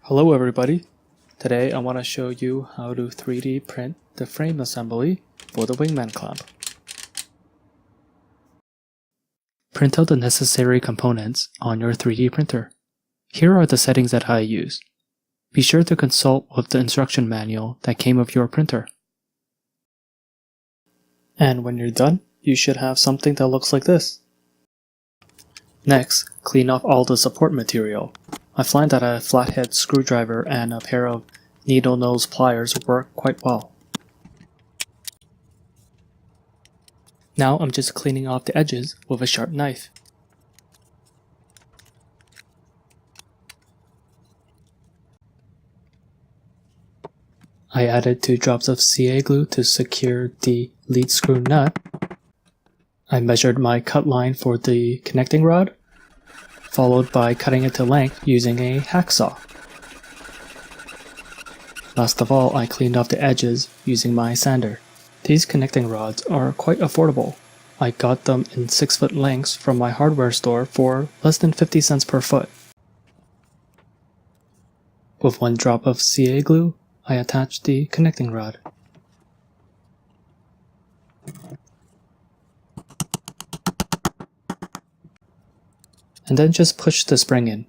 Hello everybody! Today I want to show you how to 3D print the frame assembly for the Wingman clamp. Print out the necessary components on your 3D printer. Here are the settings that I use. Be sure to consult with the instruction manual that came with your printer. And when you're done, you should have something that looks like this. Next, clean off all the support material. I find that a flathead screwdriver and a pair of needle nose pliers work quite well. Now I'm just cleaning off the edges with a sharp knife. I added 2 drops of CA glue to secure the lead screw nut. I measured my cut line for the connecting rod, followed by cutting it to length using a hacksaw. Last of all, I cleaned off the edges using my sander. These connecting rods are quite affordable. I got them in 6-foot lengths from my hardware store for less than 50 cents per foot. With 1 drop of CA glue, I attached the connecting rod. And then just push the spring in.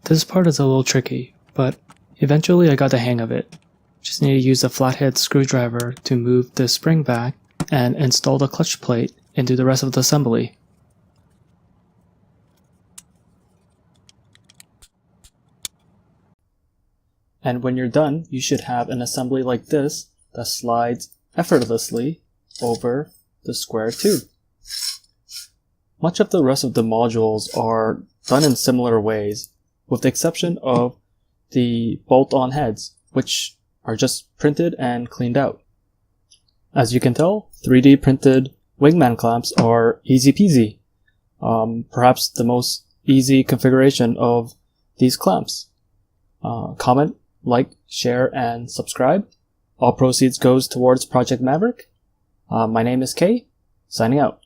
This part is a little tricky, but eventually I got the hang of it. Just need to use a flathead screwdriver to move the spring back and install the clutch plate into the rest of the assembly. And when you're done, you should have an assembly like this that slides effortlessly over the square tube. Much of the rest of the modules are done in similar ways, with the exception of the bolt-on heads, which are just printed and cleaned out. As you can tell, 3D printed Wingman clamps are easy peasy. Perhaps the most easy configuration of these clamps. Comment, like, share, and subscribe. All proceeds goes towards Project Maverick. My name is Kay, signing out.